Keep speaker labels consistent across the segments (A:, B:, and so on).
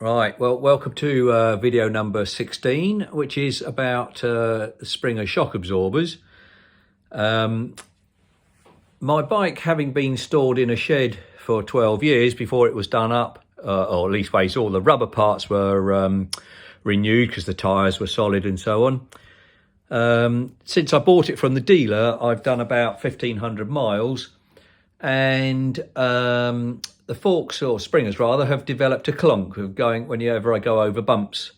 A: Right, well, welcome to video number 16, which is about Springer shock absorbers. My bike, having been stored in a shed for 12 years before it was done up, or at least ways all the rubber parts were renewed because the tyres were solid and so on. Since I bought it from the dealer, I've done about 1,500 miles, and the forks, or springers rather, have developed a clunk of going whenever I go over bumps.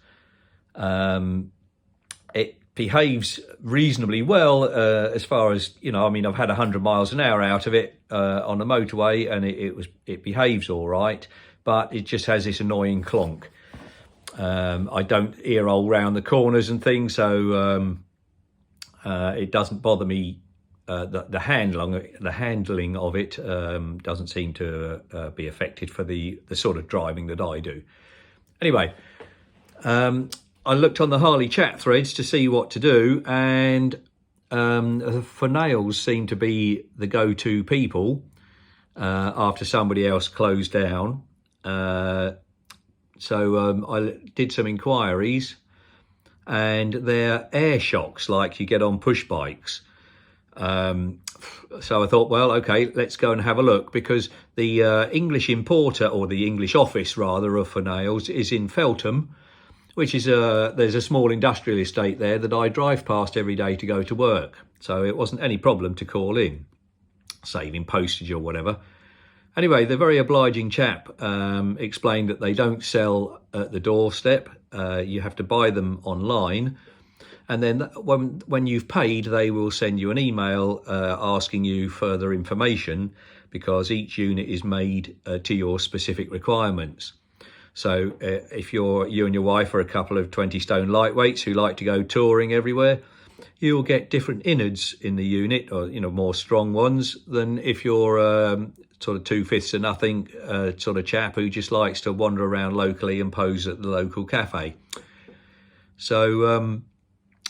A: It behaves reasonably well as far as, you know, I mean, I've had 100 miles an hour out of it on the motorway, and it behaves all right, but it just has this annoying clonk. I don't ear roll round the corners and things, so it doesn't bother me. The handling of it doesn't seem to be affected for the sort of driving that I do. Anyway, I looked on the Harley chat threads to see what to do, and for nails seem to be the go-to people after somebody else closed down. So I did some inquiries, and they're air shocks like you get on push bikes. So I thought, well, okay, let's go and have a look, because the English importer, or the English office rather, of for nails is in Feltham, which is there's a small industrial estate there that I drive past every day to go to work. So it wasn't any problem to call in, saving postage or whatever. Anyway, the very obliging chap explained that they don't sell at the doorstep. You have to buy them online. And then when you've paid, they will send you an email asking you further information, because each unit is made to your specific requirements. So if you and your wife are a couple of 20-stone lightweights who like to go touring everywhere, you'll get different innards in the unit, or, you know, more strong ones, than if you're sort of 2/5 of nothing sort of chap who just likes to wander around locally and pose at the local cafe. So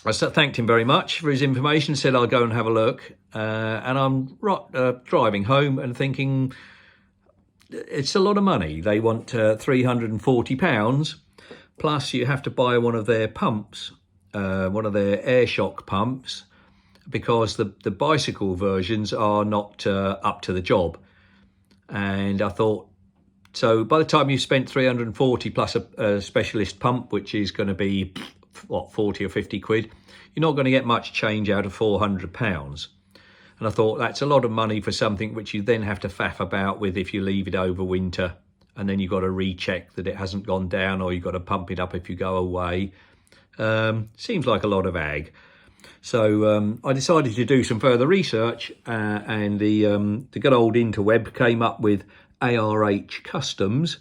A: I thanked him very much for his information, said I'll go and have a look, and I'm driving home and thinking, it's a lot of money. They want £340, plus you have to buy one of their pumps, one of their air shock pumps, because the bicycle versions are not up to the job. And I thought, so by the time you've spent 340 plus a specialist pump, which is going to be, what, 40 or 50 quid, you're not going to get much change out of £400. And I thought, that's a lot of money for something which you then have to faff about with if you leave it over winter, and then you've got to recheck that it hasn't gone down, or you've got to pump it up if you go away. Seems like a lot of ag. So I decided to do some further research, and the good old interweb came up with ARH Customs.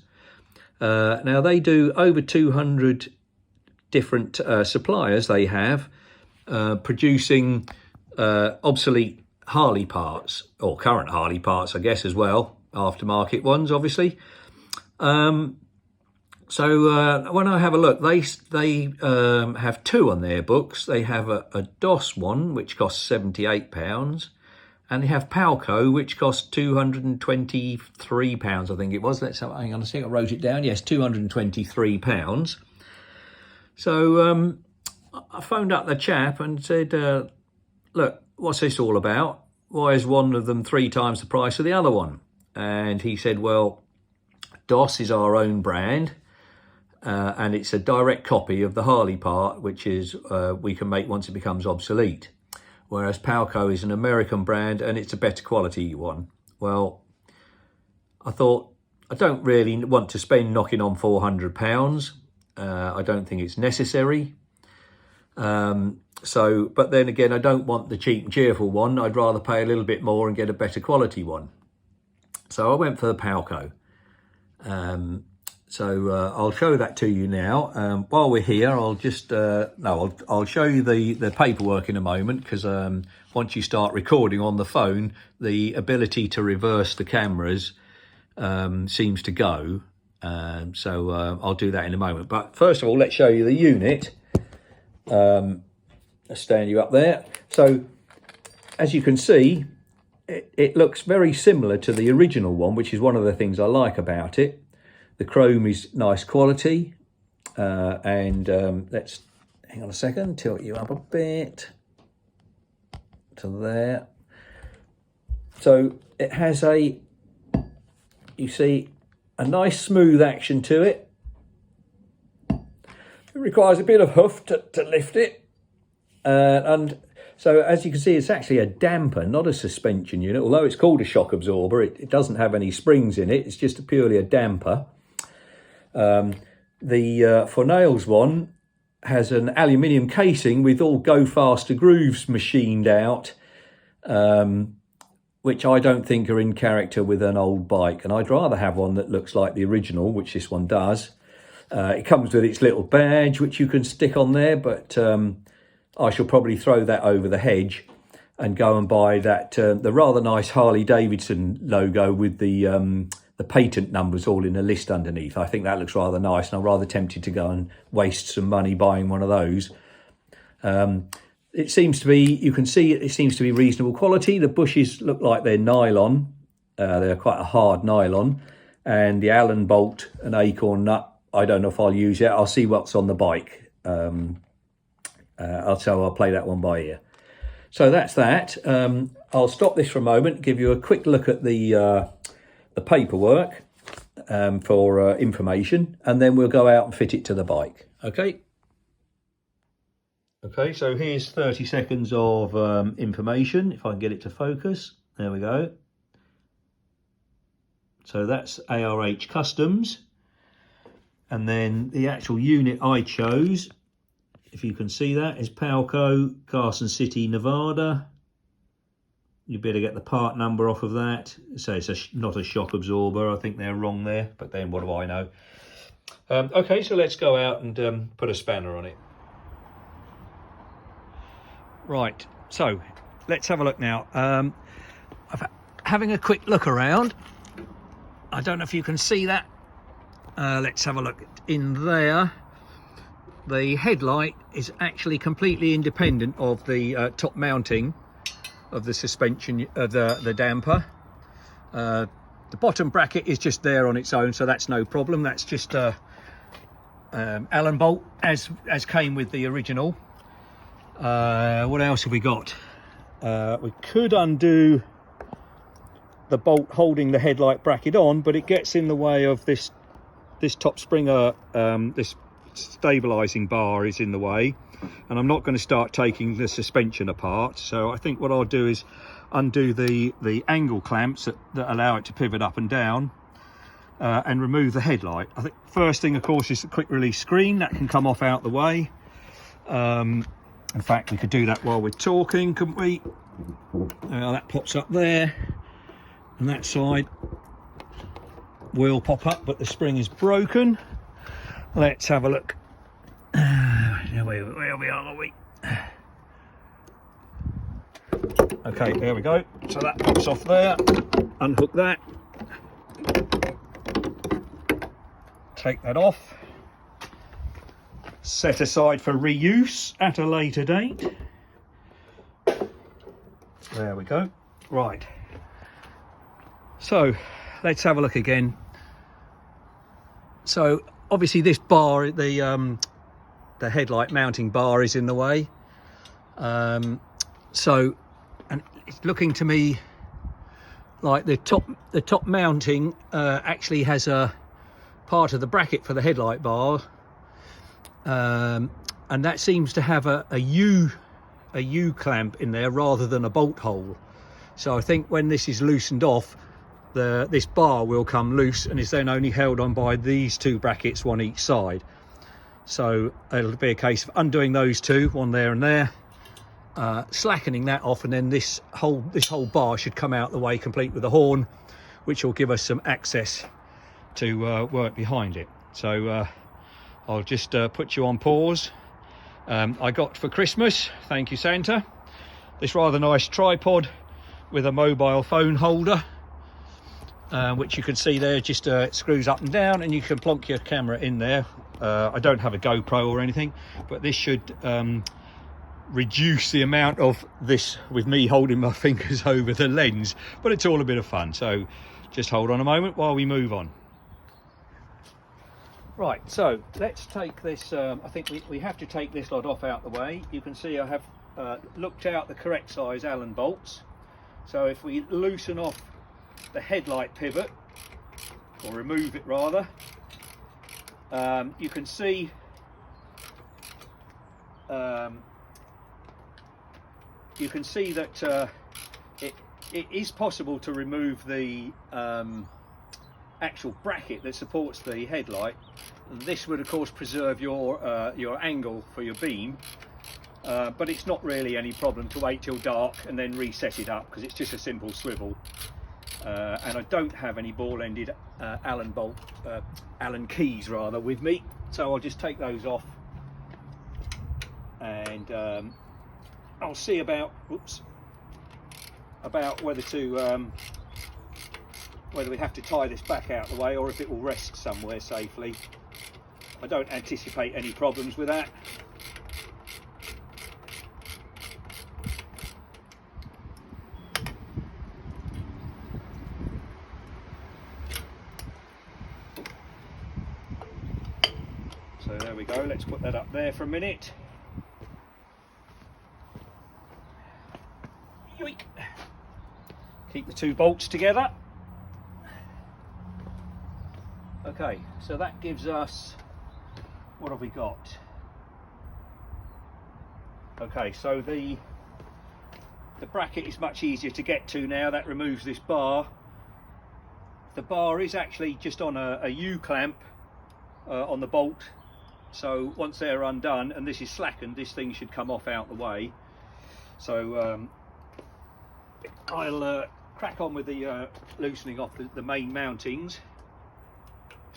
A: Now they do over 200 different suppliers they have, producing obsolete Harley parts, or current Harley parts, I guess, as well, aftermarket ones, obviously. So when I have a look, they have two on their books. They have a DOS one, which costs £78, and they have Palco, which costs £223, I think it was. Hang on a second, I wrote it down. Yes, £223. So I phoned up the chap and said, look, what's this all about? Why is one of them 3 times the price of the other one? And he said, well, DOS is our own brand, and it's a direct copy of the Harley part, which is we can make once it becomes obsolete. Whereas Palco is an American brand, and it's a better quality one. Well, I thought, I don't really want to spend knocking on £400. I don't think it's necessary. But then again, I don't want the cheap and cheerful one. I'd rather pay a little bit more and get a better quality one. So I went for the Palco. I'll show that to you now. While we're here, I'll just, I'll show you the paperwork in a moment, because once you start recording on the phone, the ability to reverse the cameras seems to go. I'll do that in a moment. But first of all, let's show you the unit. I'll stand you up there. So as you can see, it looks very similar to the original one, which is one of the things I like about it. The chrome is nice quality, and let's hang on a second, tilt you up a bit to there. So it has you see, a nice smooth action to it. It requires a bit of hoof to lift it, and so as you can see, it's actually a damper, not a suspension unit. Although it's called a shock absorber, it doesn't have any springs in it. It's just purely a damper. The For Nails one has an aluminium casing with all go faster grooves machined out, which I don't think are in character with an old bike, and I'd rather have one that looks like the original, which this one does. It comes with its little badge which you can stick on there, but I shall probably throw that over the hedge and go and buy that the rather nice Harley Davidson logo with the patent numbers all in a list underneath. I think that looks rather nice, and I'm rather tempted to go and waste some money buying one of those. It seems to be, you can see it seems to be reasonable quality. The bushes look like they're nylon. They're quite a hard nylon, and the Allen bolt and acorn nut, I don't know if I'll use it. I'll see what's on the bike. I'll play that one by ear. So that's that. I'll stop this for a moment, give you a quick look at the paperwork for information, and then we'll go out and fit it to the bike. Okay. Okay, so here's 30 seconds of information, if I can get it to focus. There we go. So that's ARH Customs. And then the actual unit I chose, if you can see that, is Palco, Carson City, Nevada. You better get the part number off of that. So it's not a shock absorber. I think they're wrong there, but then what do I know? Okay, so let's go out and put a spanner on it. Right, so let's have a look now. Having a quick look around. I don't know if you can see that. Let's have a look in there. The headlight is actually completely independent of the top mounting of the suspension of the damper. The bottom bracket is just there on its own, so that's no problem. That's just Allen bolt as came with the original. What else have we got? We could undo the bolt holding the headlight bracket on, but it gets in the way of this top springer. This stabilizing bar is in the way, and I'm not going to start taking the suspension apart. So I think what I'll do is undo the angle clamps that allow it to pivot up and down, and remove the headlight. I think first thing, of course, is the quick release screen. That can come off out the way. In fact, we could do that while we're talking, couldn't we? That pops up there, and that side will pop up, but the spring is broken. Let's have a look. Where we are we? Okay, there we go. So that pops off there. Unhook that. Take that off. Set aside for reuse at a later date. There we go. Right. So let's have a look again. So obviously this bar, the headlight mounting bar, is in the way. So, and it's looking to me like the top mounting actually has a part of the bracket for the headlight bar. And that seems to have a U clamp in there rather than a bolt hole. So I think when this is loosened off, this bar will come loose and is then only held on by these two brackets, one each side. So it'll be a case of undoing those two, one there and there, slackening that off, and then this whole bar should come out the way complete with a horn, which will give us some access to work behind it. So I'll just put you on pause. I got for Christmas, thank you Santa, this rather nice tripod with a mobile phone holder, which you can see there, just it screws up and down, and you can plonk your camera in there. I don't have a GoPro or anything, but this should reduce the amount of this with me holding my fingers over the lens, but it's all a bit of fun. So just hold on a moment while we move on. Right, so let's take this, I think we have to take this lot off out the way. You can see I have looked out the correct size Allen bolts. So if we loosen off the headlight pivot, or remove it rather, you can see that it is possible to remove the actual bracket that supports the headlight. This would of course preserve your angle for your beam, but it's not really any problem to wait till dark and then reset it up, because it's just a simple swivel. And I don't have any ball-ended Allen keys rather with me, so I'll just take those off, and I'll see about whether we have to tie this back out the way or if it will rest somewhere safely. I don't anticipate any problems with that. So there we go, let's put that up there for a minute. Yoink. Keep the two bolts together. Okay, so that gives us, what have we got? Okay, so the bracket is much easier to get to now. That removes this bar. The bar is actually just on a U-clamp on the bolt, so once they're undone and this is slackened, this thing should come off out the way. So I'll crack on with the loosening off the main mountings,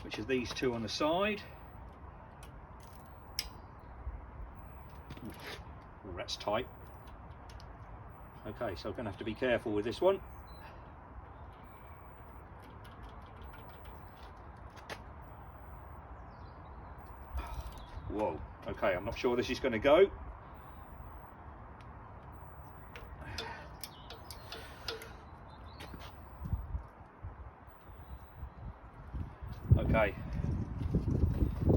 A: which are these two on the side. Oh, that's tight. Okay, so I'm going to have to be careful with this one. Whoa, okay, I'm not sure this is going to go. Okay,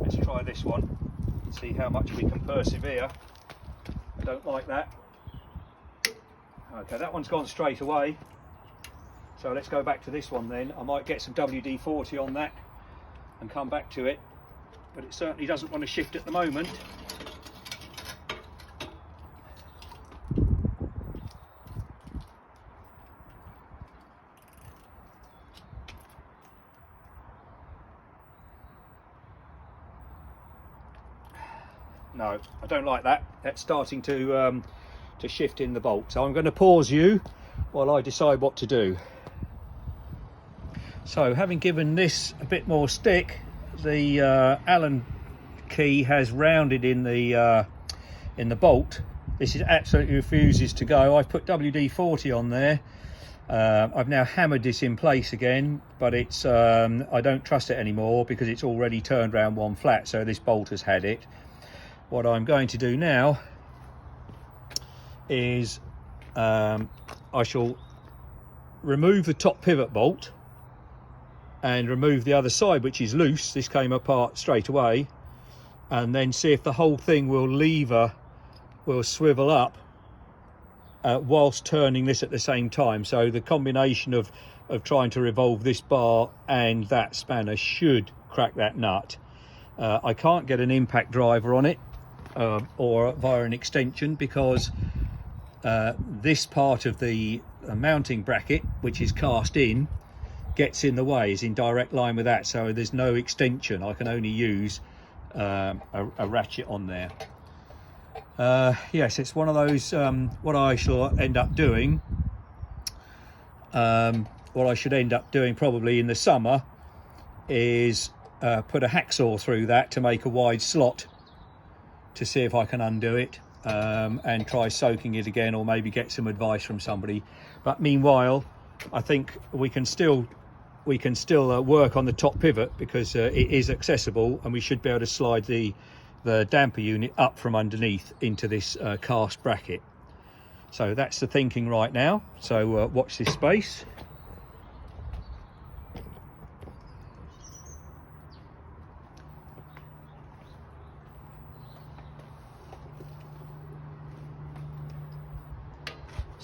A: let's try this one, see how much we can persevere. I don't like that. Okay, that one's gone straight away, so let's go back to this one then. I might get some WD-40 on that and come back to it, but it certainly doesn't want to shift at the moment. No, I don't like that. That's starting to shift in the bolt. So I'm going to pause you while I decide what to do. So having given this a bit more stick, the Allen key has rounded in the bolt. This is absolutely refuses to go. I've put WD-40 on there. I've now hammered this in place again, but it's I don't trust it anymore because it's already turned round one flat, so this bolt has had it. What I'm going to do now is I shall remove the top pivot bolt and remove the other side, which is loose. This came apart straight away, and then see if the whole thing will swivel up whilst turning this at the same time. So the combination of trying to revolve this bar and that spanner should crack that nut. I can't get an impact driver on it or via an extension, because this part of the mounting bracket, which is cast in, gets in the way, is in direct line with that, so there's no extension. I can only use a ratchet on there. Yes, it's one of those, what I shall end up doing, what I should end up doing probably in the summer is put a hacksaw through that to make a wide slot to see if I can undo it, and try soaking it again, or maybe get some advice from somebody. But meanwhile, I think we can still work on the top pivot, because it is accessible, and we should be able to slide the damper unit up from underneath into this cast bracket. So that's the thinking right now, so watch this space.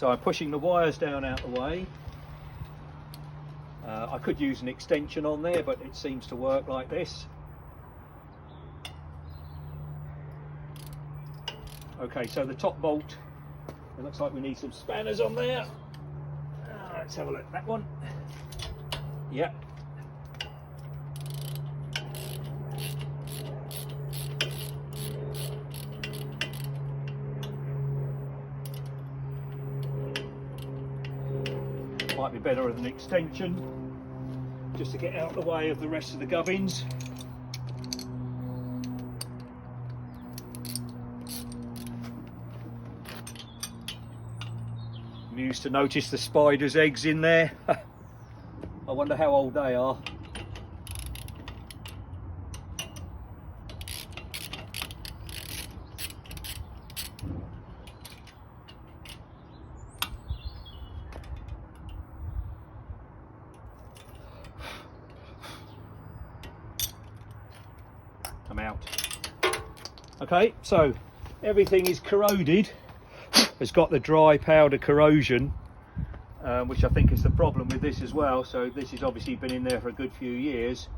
A: So I'm pushing the wires down out the way. I could use an extension on there, but it seems to work like this. Okay, so the top bolt, it looks like we need some spanners on there. Let's have a look at that one. Yep. Might be better with an extension, just to get out of the way of the rest of the gubbins. Amused to notice the spider's eggs in there. I wonder how old they are. I'm out. Okay, so everything is corroded. It's got the dry powder corrosion, which I think is the problem with this as well. So this has obviously been in there for a good few years.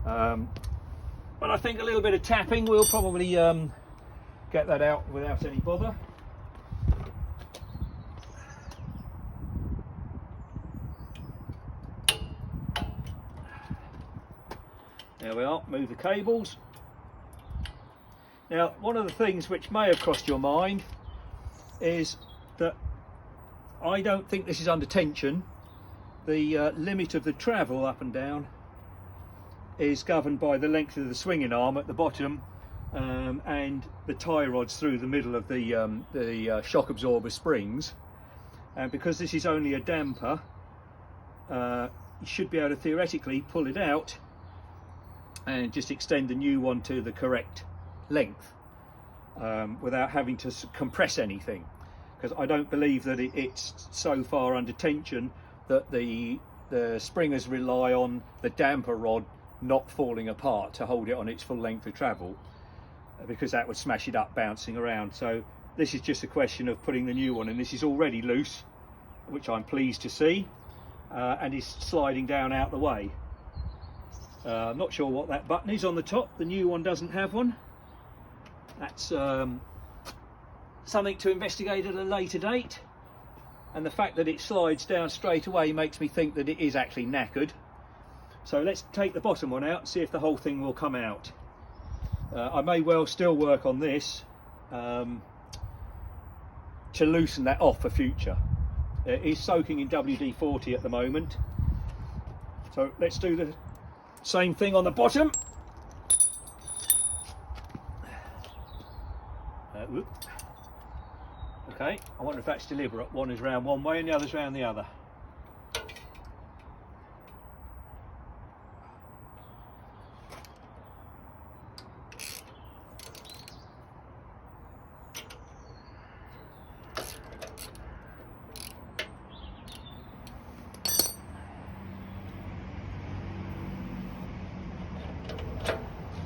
A: But I think a little bit of tapping will probably get that out without any bother. There we are, move the cables. Now, one of the things which may have crossed your mind is that I don't think this is under tension. The limit of the travel up and down is governed by the length of the swinging arm at the bottom and the tie rods through the middle of the shock absorber springs. And because this is only a damper, you should be able to theoretically pull it out and just extend the new one to the correct length without having to compress anything, because I don't believe that it's so far under tension that the springers rely on the damper rod not falling apart to hold it on its full length of travel, because that would smash it up bouncing around. So this is just a question of putting the new one in. This is already loose, which I'm pleased to see, and is sliding down out the way. I'm not sure what that button is on the top. The new one doesn't have one. That's something to investigate at a later date. And the fact that it slides down straight away makes me think that it is actually knackered. So let's take the bottom one out and see if the whole thing will come out. I may well still work on this to loosen that off for future. It is soaking in WD-40 at the moment. So let's do the same thing on the bottom. Okay, I wonder if that's deliberate. One is round one way and the other's round the other.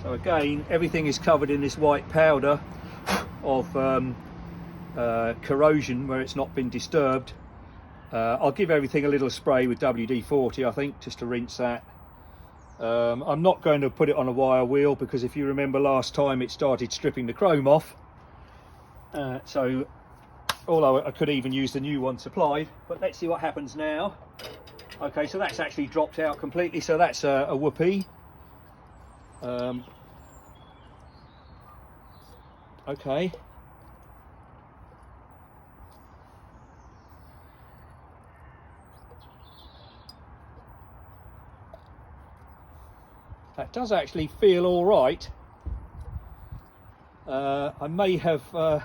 A: So again, everything is covered in this white powder of corrosion where it's not been disturbed. I'll give everything a little spray with WD-40, I think, just to rinse that. I'm not going to put it on a wire wheel because if you remember last time it started stripping the chrome off. So although I could even use the new one supplied, but let's see what happens now. Okay, so that's actually dropped out completely, so that's a whoopee. Okay. That does actually feel all right. I may have. I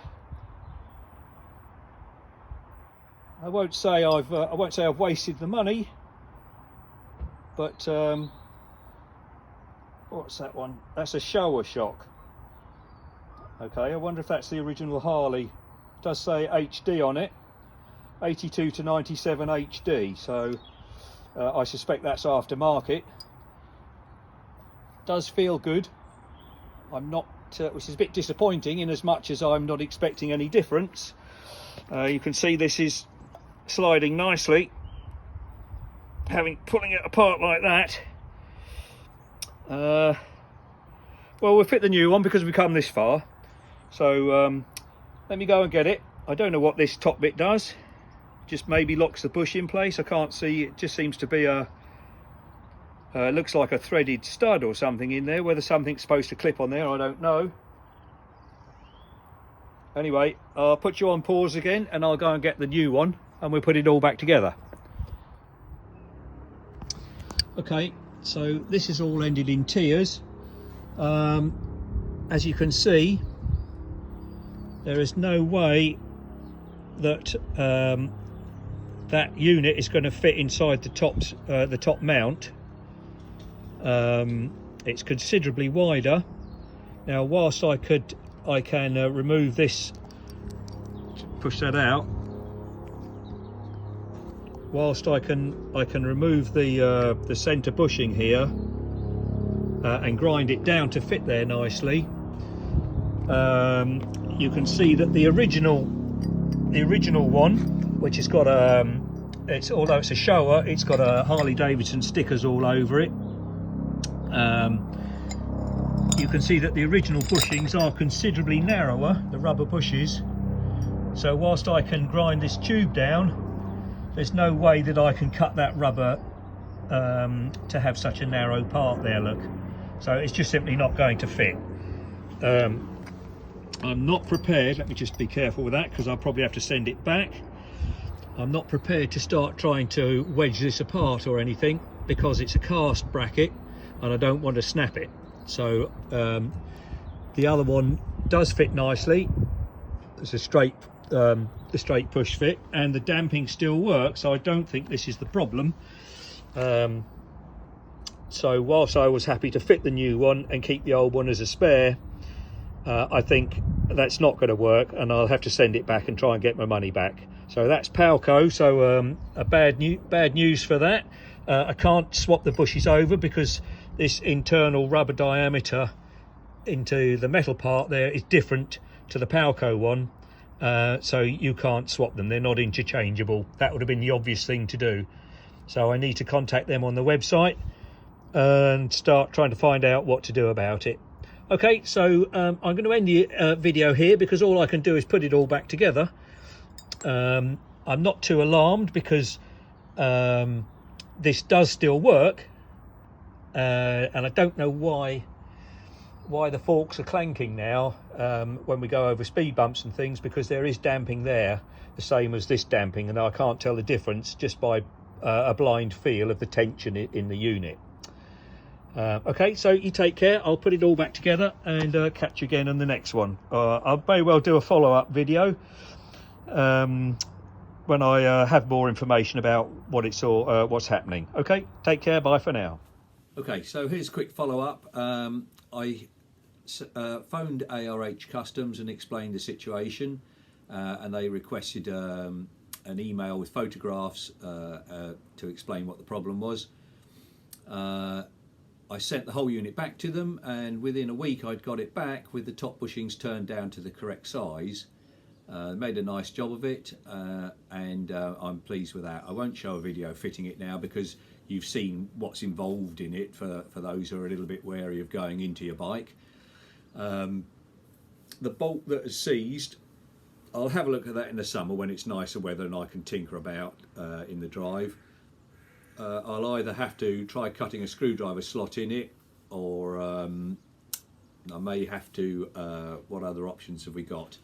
A: won't say I've wasted the money, but what's that one? That's a Showa shock. Okay, I wonder if that's the original Harley. It does say HD on it, 82 to 97 HD. So I suspect that's aftermarket. Does feel good. I'm not, which is a bit disappointing in as much as I'm not expecting any difference. You can see this is sliding nicely, pulling it apart like that. Well, we'll fit the new one because we've come this far. So let me go and get it. I don't know what this top bit does. Just maybe locks the bush in place. I can't see. It just seems to be a looks like a threaded stud or something in there. Whether something's supposed to clip on there, I don't know. Anyway, I'll put you on pause again and I'll go and get the new one and we'll put it all back together. Okay, so this is all ended in tears. As you can see, there is no way that that unit is going to fit inside the top mount. It's considerably wider. Now, whilst I can remove this, push that out. Whilst I can remove the centre bushing here and grind it down to fit there nicely. You can see that the original one, which has got although it's a shower, it's got a Harley Davidson stickers all over it. You can see that the original bushings are considerably narrower, the rubber bushes. So whilst I can grind this tube down, there's no way that I can cut that rubber to have such a narrow part there, look. So it's just simply not going to fit. I'm not prepared, let me just be careful with that because I'll probably have to send it back. I'm not prepared to start trying to wedge this apart or anything because it's a cast bracket and I don't want to snap it. So the other one does fit nicely. It's a straight push fit and the damping still works, so I don't think this is the problem. So whilst I was happy to fit the new one and keep the old one as a spare, I think that's not going to work and I'll have to send it back and try and get my money back. So that's Palco. So a bad news for that. I can't swap the bushes over because this internal rubber diameter into the metal part there is different to the Palco one. So you can't swap them, they're not interchangeable. That would have been the obvious thing to do. So I need to contact them on the website and start trying to find out what to do about it. Okay, so I'm going to end the video here because all I can do is put it all back together. I'm not too alarmed because this does still work, and I don't know why the forks are clanking now when we go over speed bumps and things, because there is damping there, the same as this damping, and I can't tell the difference just by a blind feel of the tension in the unit. Okay, so you take care. I'll put it all back together and catch you again on the next one. I'll very well do a follow-up video when I have more information about what's happening. Okay, take care. Bye for now. Okay, so here's a quick follow-up. I phoned ARH Customs and explained the situation, and they requested an email with photographs to explain what the problem was. I sent the whole unit back to them, and within a week I'd got it back with the top bushings turned down to the correct size. Made a nice job of it, and I'm pleased with that. I won't show a video fitting it now because you've seen what's involved in it for those who are a little bit wary of going into your bike. The bolt that is seized, I'll have a look at that in the summer when it's nicer weather and I can tinker about in the drive. I'll either have to try cutting a screwdriver slot in it, or I may have to, what other options have we got?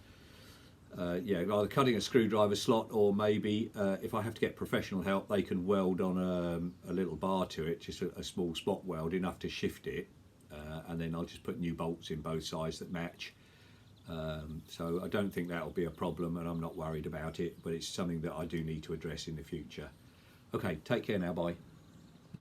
A: Yeah, either cutting a screwdriver slot, or maybe if I have to get professional help, they can weld on a little bar to it, just a small spot weld, enough to shift it, and then I'll just put new bolts in both sides that match. So I don't think that'll be a problem, and I'm not worried about it, but it's something that I do need to address in the future. Okay, take care now, bye.